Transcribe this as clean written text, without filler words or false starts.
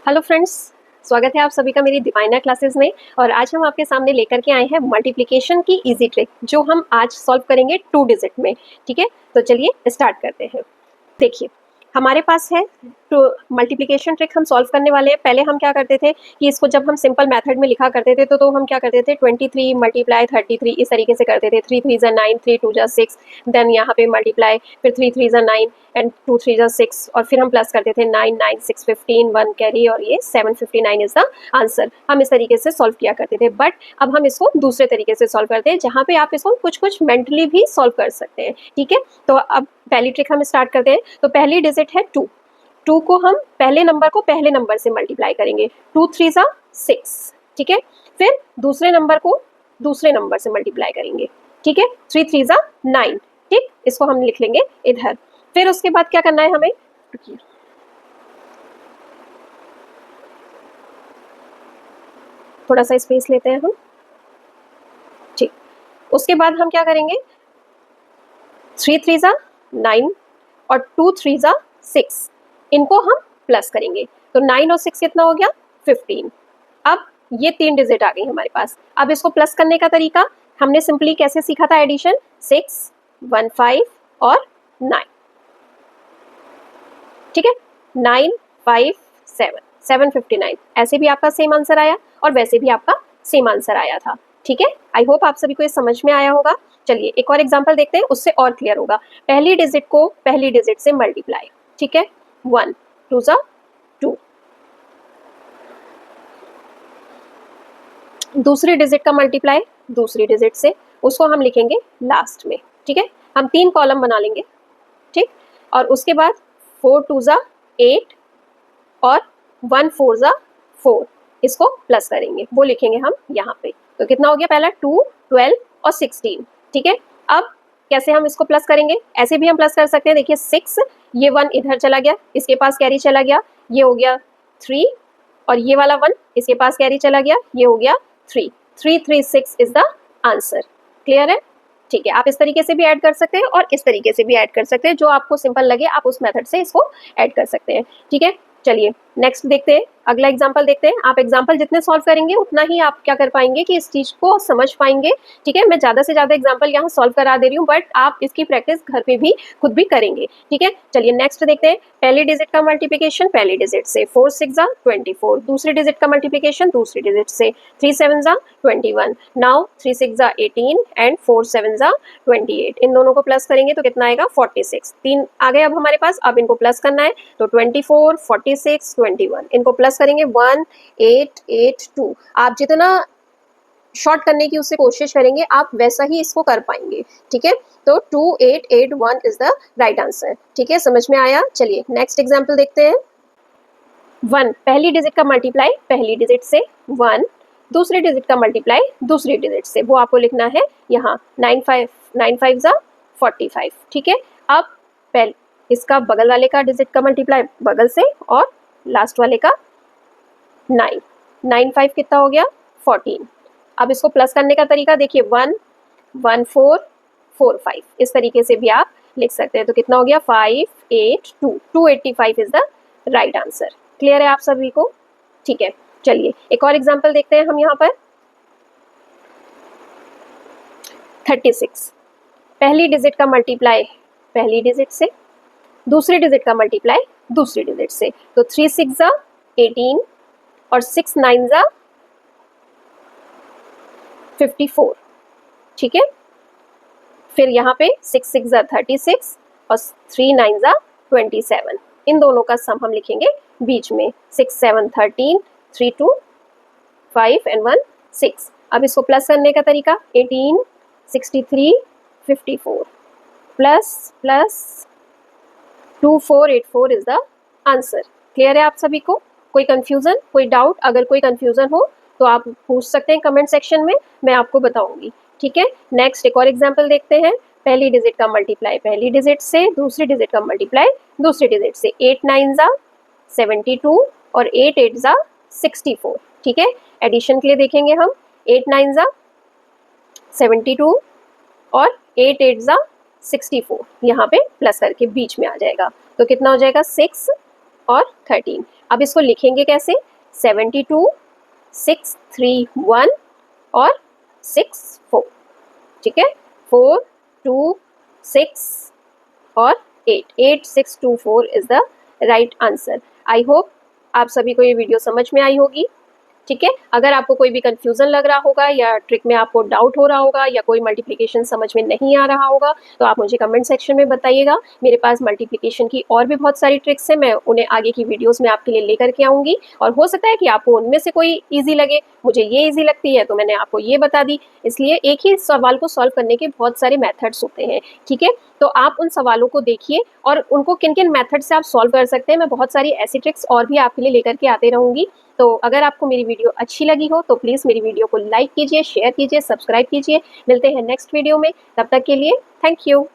Hello friends, स्वागत है आप सभी का मेरी डिवाइनर क्लासेस में। और आज हम आपके सामने लेकर के आए हैं मल्टीप्लिकेशन की इजी ट्रिक, जो हम आज सॉल्व करेंगे 2 डिजिट में। ठीक है, तो चलिए स्टार्ट करते हैं। देखिए, हमारे पास है तो मल्टीप्लिकेशन ट्रिक हम सॉल्व करने वाले हैं। पहले हम क्या करते थे कि इसको जब हम सिंपल मेथड में लिखा करते थे तो हम क्या करते थे 23 मल्टीप्लाई 33 इस तरीके से करते थे। 3 3 ज़ा 9, 3 2 ज़ा 6, देन यहाँ पे मल्टीप्लाई, फिर 3 3 ज़ा 9 एंड 2 3 ज़ा 6, और फिर हम प्लस करते थे 9 9 6 15 1 कैरी, और ये 759 इज द आंसर। हम इस तरीके से सॉल्व किया करते थे। बट अब हम इसको दूसरे तरीके से सॉल्व करते हैं, जहाँ पे आप इसको कुछ कुछ मेंटली भी सॉल्व कर सकते हैं। ठीक है, तो अब पहली ट्रिक हम स्टार्ट करते हैं। तो पहली डिजिट है 2। 2 को हम पहले नंबर को पहले नंबर से मल्टीप्लाई करेंगे। 2 3 ज़ा 6। ठीक है, फिर दूसरे नंबर को दूसरे नंबर से मल्टीप्लाई करेंगे। ठीक है, 3 3 ज़ा 9। ठीक, इसको हम लिख लेंगे इधर। फिर उसके बाद क्या करना है हमें, थोड़ा सा स्पेस लेते हैं हम। ठीक, उसके बाद हम क्या करेंगे, 3 3 ज़ा 9 और 2 3 ज़ा 6, इनको हम प्लस करेंगे। तो 9 और 6 कितना हो गया, 15। अब ये 3 डिजिट आ गई हमारे पास। अब इसको प्लस करने का तरीका हमने सिंपली कैसे सीखा था, एडिशन 6 1 5 और 9। ठीक है, 9 5 7 759, ऐसे भी आपका सेम आंसर आया और वैसे भी आपका सेम आंसर आया था। ठीक है, आई होप आप सभी को ये समझ में आया होगा। चलिए एक और एग्जांपल देखते हैं, उससे और क्लियर होगा। पहली डिजिट को पहली डिजिट से मल्टीप्लाई। ठीक है, 1 2 ज़ा 2। दूसरी डिजिट का मल्टीप्लाई दूसरी डिजिट से, उसको हम लिखेंगे लास्ट में। ठीक है, हम 3 कॉलम बना लेंगे। ठीक, और उसके बाद 4 2 ज़ा 8 और 1 4 ज़ा 4, इसको प्लस करेंगे, वो लिखेंगे हम यहाँ पे। तो कितना हो गया, पहला 2 12 और 16। ठीक है, अब कैसे हम इसको प्लस करेंगे, ऐसे भी हम प्लस कर सकते हैं। देखिए 6, ये 1 इधर चला गया, इसके पास कैरी चला गया, ये हो गया 3, और ये वाला 1 इसके पास कैरी चला गया, ये हो गया 3। 3 3 6 इज द आंसर। क्लियर है? ठीक है, आप इस तरीके से भी ऐड कर सकते हैं और इस तरीके से भी ऐड कर सकते हैं, जो आपको सिंपल लगे आप उस मेथड से इसको ऐड कर सकते हैं। ठीक है, चलिए नेक्स्ट देखते हैं, अगला एग्जाम्पल देखते हैं। आप एग्जाम्पल जितने सॉल्व करेंगे उतना ही आप क्या कर पाएंगे कि इस चीज को समझ पाएंगे। ठीक है, मैं ज्यादा से ज्यादा एग्जाम्पल यहाँ सॉल्व करा दे रही हूँ, बट आप इसकी प्रैक्टिस घर पे भी खुद भी करेंगे। ठीक है, चलिए नेक्स्ट देखते हैं। पहली डिजिट का मल्टीप्लिकेशन पहली डिजिट से, 4 6 ज़ा 24। दूसरी डिजिट का मल्टीप्लिकेशन दूसरी डिजिट से, 3 7 ज़ा 21। नाउ 3 6 ज़ा 18 एंड 4 7 ज़ा 28। इन दोनों को प्लस करेंगे तो कितना आएगा, 46। 3 आ गए अब हमारे पास, अब इनको प्लस करना है। तो 24 46 21, इनको प्लस करेंगे 1 8 8 2। आप जितना शॉर्ट करने की उससे कोशिश करेंगे आप वैसा ही इसको कर पाएंगे। ठीक है, तो 2 8 8 1 इज द राइट आंसर। ठीक है, समझ में आया? चलिए नेक्स्ट एग्जांपल देखते हैं। 1 पहली डिजिट का मल्टीप्लाई पहली डिजिट से, 1 दूसरी डिजिट का मल्टीप्लाई दूसरी डिजिट से, वो आपको लिखना है यहाँ 9 5 ज़ा 45। ठीक है, अब पहले इसका बगल वाले का डिजिट का मल्टीप्लाई बगल से, और लास्ट वाले का 9 9 5 कितना हो गया, 14। अब इसको प्लस करने का तरीका देखिए, 1 1 4 4 5, इस तरीके से भी आप लिख सकते हैं। तो कितना हो गया, 5 8 2 285 is the right answer. Clear है आप सभी को? ठीक है, चलिए एक और एग्जांपल देखते हैं हम यहाँ पर। 36 पहली डिजिट का मल्टीप्लाई पहली डिजिट से, दूसरी डिजिट का मल्टीप्लाई दूसरी डिजिट से। तो 3 6 ज़ा 18 और 6 9 ज़ा 54। ठीक है, फिर यहाँ पे 6 6 ज़ा 36 और 3 9 ज़ा 27। इन दोनों का सम हम लिखेंगे बीच में, 6 7 13 3 2 5 एंड 1 6। अब इसको प्लस करने का तरीका, 18 63 54 plus plus 2484 is the answer. Clear है आप सभी को? कोई कंफ्यूजन, कोई डाउट? अगर कोई कंफ्यूजन हो तो आप पूछ सकते हैं कमेंट सेक्शन में, मैं आपको बताऊंगी। ठीक है, नेक्स्ट एक और एग्जांपल देखते हैं। पहली डिजिट का मल्टीप्लाई पहली डिजिट से, दूसरी डिजिट का मल्टीप्लाई दूसरी डिजिट से। 8 9 ज़ा 72 और 8 8 ज़ा 64। ठीक है, एडिशन के लिए देखेंगे हम, 8 9 ज़ा 72 और 8 8 ज़ा 64, यहाँ पे प्लस करके बीच में आ जाएगा। तो कितना हो जाएगा, 6 और 13। अब इसको लिखेंगे कैसे, 72, 6, 3, 1 और 6, 4, ठीक है, 4, 2, 6 और 8, 8, 6, 2, 4 is the right answer. I hope आप सभी को ये वीडियो समझ में आई होगी, ठीक है। अगर आपको कोई भी कंफ्यूजन लग रहा होगा या ट्रिक में आपको डाउट हो रहा होगा या कोई मल्टीप्लिकेशन समझ में नहीं आ रहा होगा तो आप मुझे कमेंट सेक्शन में बताइएगा। मेरे पास मल्टीप्लिकेशन की और भी बहुत सारी ट्रिक्स हैं, मैं उन्हें आगे की वीडियोस में आपके लिए लेकर के आऊँगी और हो सकता है कि आपको उनमें से कोई ईजी लगे। मुझे ये ईजी लगती है तो मैंने आपको ये बता दी। इसलिए एक ही सवाल को सॉल्व करने के बहुत सारे मेथड्स होते हैं, ठीक है। तो आप उन सवालों को देखिए और उनको किन किन मेथड से आप सॉल्व कर सकते हैं। मैं बहुत सारी ऐसी ट्रिक्स और भी आपके लिए लेकर के आते रहूँगी। तो अगर आपको मेरी वीडियो अच्छी लगी हो तो प्लीज़ मेरी वीडियो को लाइक कीजिए, शेयर कीजिए, सब्सक्राइब कीजिए। मिलते हैं नेक्स्ट वीडियो में, तब तक के लिए थैंक यू।